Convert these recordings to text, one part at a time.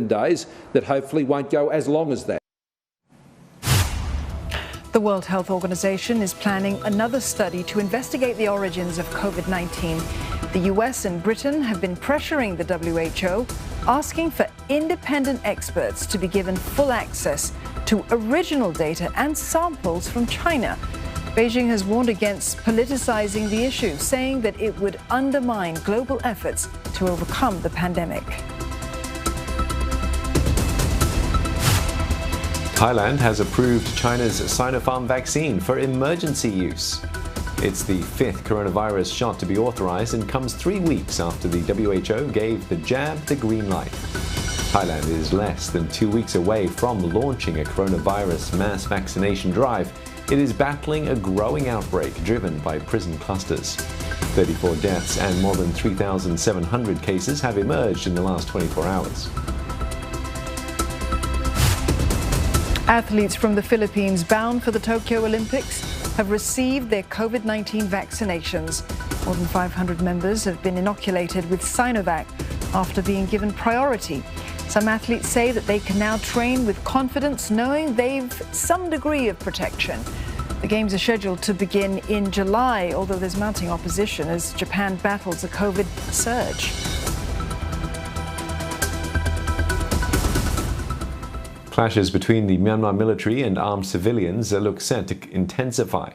days that hopefully won't go as long as that. The World Health Organization is planning another study to investigate the origins of COVID-19. The US and Britain have been pressuring the WHO, asking for independent experts to be given full access to original data and samples from China. Beijing has warned against politicizing the issue, saying that it would undermine global efforts to overcome the pandemic. Thailand has approved China's Sinopharm vaccine for emergency use. It's the fifth coronavirus shot to be authorized and comes 3 weeks after the WHO gave the jab the green light. Thailand is less than 2 weeks away from launching a coronavirus mass vaccination drive. It is battling a growing outbreak driven by prison clusters. 34 deaths and more than 3,700 cases have emerged in the last 24 hours. Athletes from the Philippines bound for the Tokyo Olympics have received their COVID-19 vaccinations. More than 500 members have been inoculated with Sinovac after being given priority. Some athletes say that they can now train with confidence, knowing they've some degree of protection. The Games are scheduled to begin in July, although there's mounting opposition as Japan battles a COVID surge. Clashes between the Myanmar military and armed civilians look set to intensify.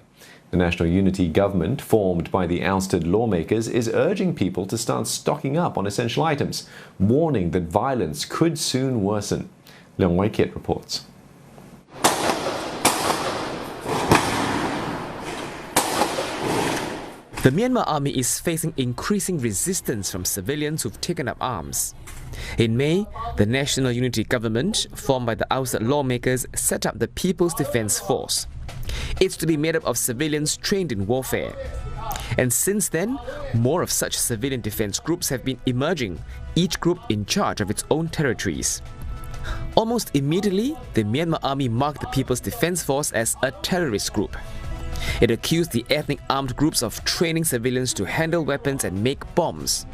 The National Unity Government, formed by the ousted lawmakers, is urging people to start stocking up on essential items, warning that violence could soon worsen. Leong Wai Kit reports. The Myanmar army is facing increasing resistance from civilians who've taken up arms. In May, the National Unity Government, formed by the ousted lawmakers, set up the People's Defence Force. It's to be made up of civilians trained in warfare. And since then, more of such civilian defence groups have been emerging, each group in charge of its own territories. Almost immediately, the Myanmar army marked the People's Defence Force as a terrorist group. It accused the ethnic armed groups of training civilians to handle weapons and make bombs.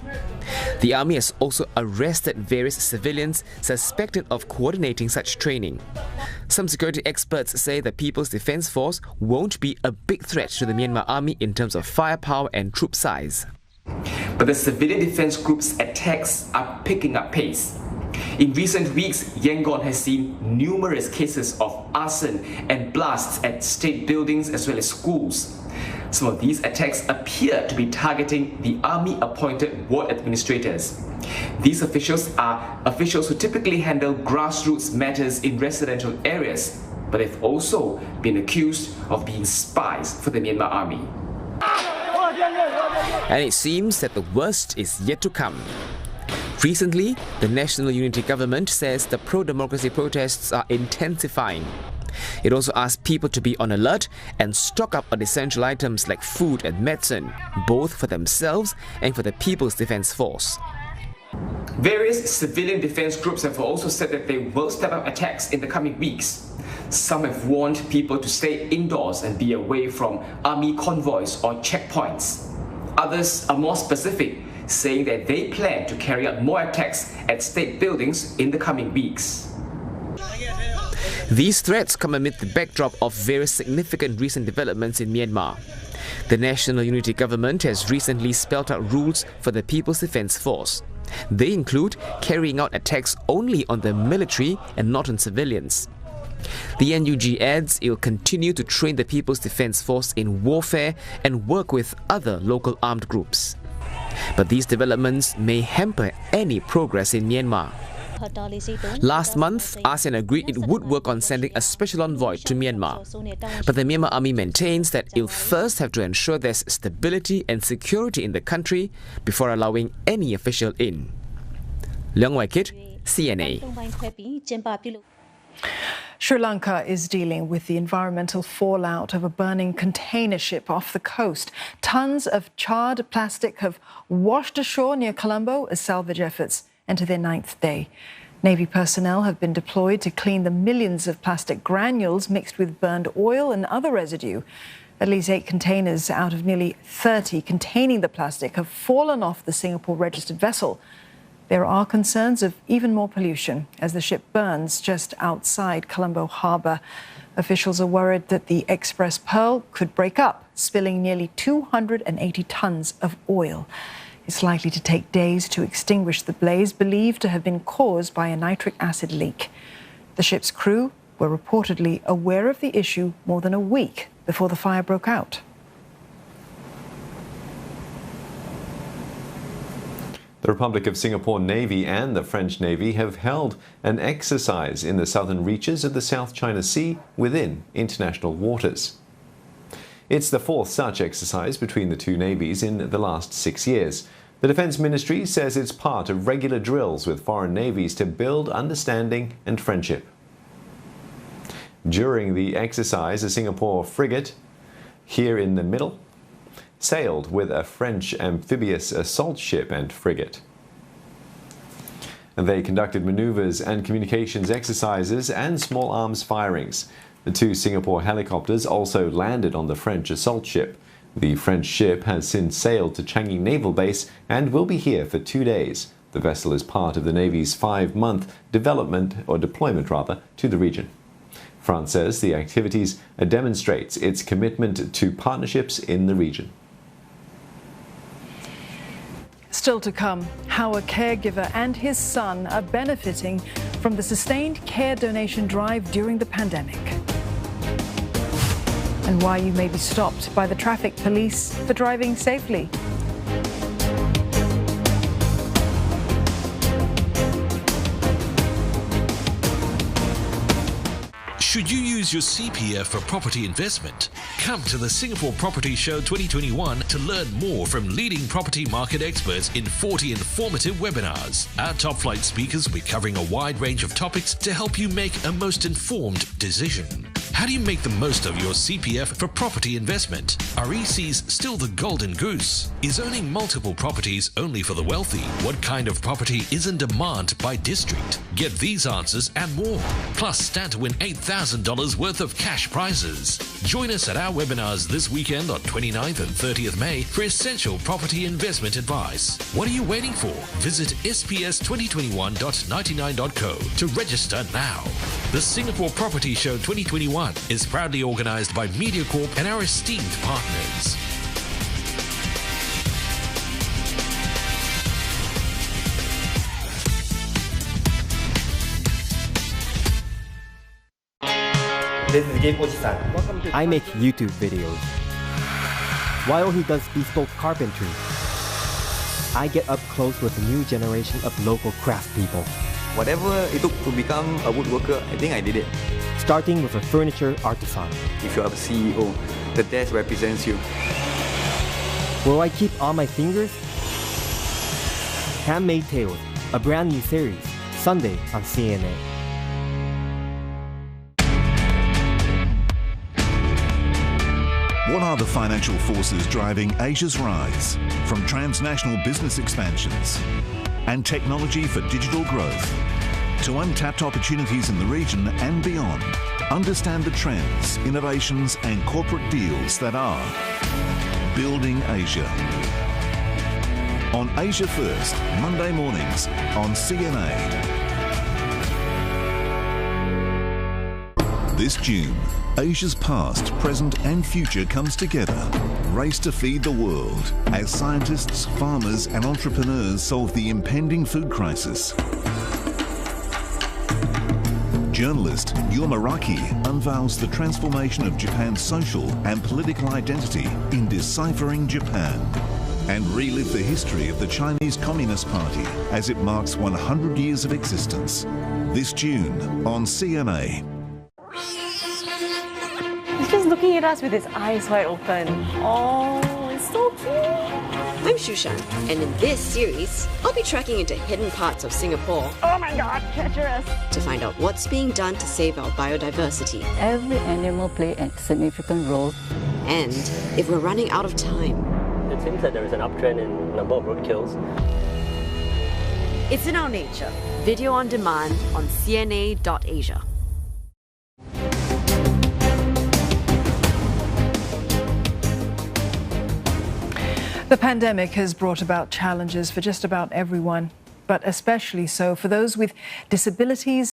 The army has also arrested various civilians suspected of coordinating such training. Some security experts say the People's Defence Force won't be a big threat to the Myanmar army in terms of firepower and troop size. But the civilian defence groups' attacks are picking up pace. In recent weeks, Yangon has seen numerous cases of arson and blasts at state buildings as well as schools. Some of these attacks appear to be targeting the army-appointed ward administrators. These officials are officials who typically handle grassroots matters in residential areas, but they've also been accused of being spies for the Myanmar army. And it seems that the worst is yet to come. Recently, the National Unity Government says the pro-democracy protests are intensifying. It also asked people to be on alert and stock up on essential items like food and medicine, both for themselves and for the People's Defence Force. Various civilian defence groups have also said that they will step up attacks in the coming weeks. Some have warned people to stay indoors and be away from army convoys or checkpoints. Others are more specific, saying that they plan to carry out more attacks at state buildings in the coming weeks. These threats come amid the backdrop of various significant recent developments in Myanmar. The National Unity Government has recently spelled out rules for the People's Defence Force. They include carrying out attacks only on the military and not on civilians. The NUG adds it will continue to train the People's Defence Force in warfare and work with other local armed groups. But these developments may hamper any progress in Myanmar. Last month, ASEAN agreed it would work on sending a special envoy to Myanmar. But the Myanmar army maintains that it'll first have to ensure there's stability and security in the country before allowing any official in. Leong Wai Kit, CNA. Sri Lanka is dealing with the environmental fallout of a burning container ship off the coast. Tons of charred plastic have washed ashore near Colombo as salvage efforts enter their 9th day. Navy personnel have been deployed to clean the millions of plastic granules mixed with burned oil and other residue. At least 8 containers out of nearly 30 containing the plastic have fallen off the Singapore-registered vessel. There are concerns of even more pollution as the ship burns just outside Colombo Harbour. Officials are worried that the Express Pearl could break up, spilling nearly 280 tons of oil. It's likely to take days to extinguish the blaze, believed to have been caused by a nitric acid leak. The ship's crew were reportedly aware of the issue more than a week before the fire broke out. The Republic of Singapore Navy and the French Navy have held an exercise in the southern reaches of the South China Sea within international waters. It's the fourth such exercise between the two navies in the last 6 years. The Defence Ministry says it's part of regular drills with foreign navies to build understanding and friendship. During the exercise, a Singapore frigate, here in the middle, sailed with a French amphibious assault ship and frigate. They conducted maneuvers and communications exercises and small arms firings. The two Singapore helicopters also landed on the French assault ship. The French ship has since sailed to Changi Naval Base and will be here for 2 days. The vessel is part of the Navy's 5-month deployment to the region. France says the activities demonstrates its commitment to partnerships in the region. Still to come, how a caregiver and his son are benefiting from the sustained care donation drive during the pandemic. And why you may be stopped by the traffic police for driving safely. Should you use your CPF for property investment? Come to the Singapore Property Show 2021 to learn more from leading property market experts in 40 informative webinars. Our top flight speakers will be covering a wide range of topics to help you make a most informed decision. How do you make the most of your CPF for property investment? Are ECs still the golden goose? Is owning multiple properties only for the wealthy? What kind of property is in demand by district? Get these answers and more. Plus, stand to win $8,000 worth of cash prizes. Join us at our webinars this weekend on 29th and 30th May for essential property investment advice. What are you waiting for? Visit sps2021.99.co to register now. The Singapore Property Show 2021 is proudly organized by MediaCorp and our esteemed partners. This is Game Oji-san. I make YouTube videos. While he does bespoke carpentry, I get up close with a new generation of local craft people. Whatever it took to become a woodworker, I think I did it. Starting with a furniture artisan. If you are a CEO, the desk represents you. Will I keep on my fingers? Handmade Tales, a brand new series, Sunday on CNA. What are the financial forces driving Asia's rise? From transnational business expansions and technology for digital growth to untapped opportunities in the region and beyond. Understand the trends, innovations and corporate deals that are building Asia. On Asia First, Monday mornings on CNA. This June, Asia's past, present and future comes together. Race to feed the world as scientists, farmers and entrepreneurs solve the impending food crisis. Journalist Yuma Raki unveils the transformation of Japan's social and political identity in Deciphering Japan, and relive the history of the Chinese Communist Party as it marks 100 years of existence. This June on CNA. He's just looking at us with his eyes wide open. Oh, it's so cute. I'm Shushan, and in this series, I'll be tracking into hidden parts of Singapore. Oh my god, treacherous! To find out what's being done to save our biodiversity. Every animal plays a significant role. And if we're running out of time. It seems that there is an uptrend in number of roadkills. It's in our nature. Video on demand on CNA.Asia. The pandemic has brought about challenges for just about everyone. but especially so for those with disabilities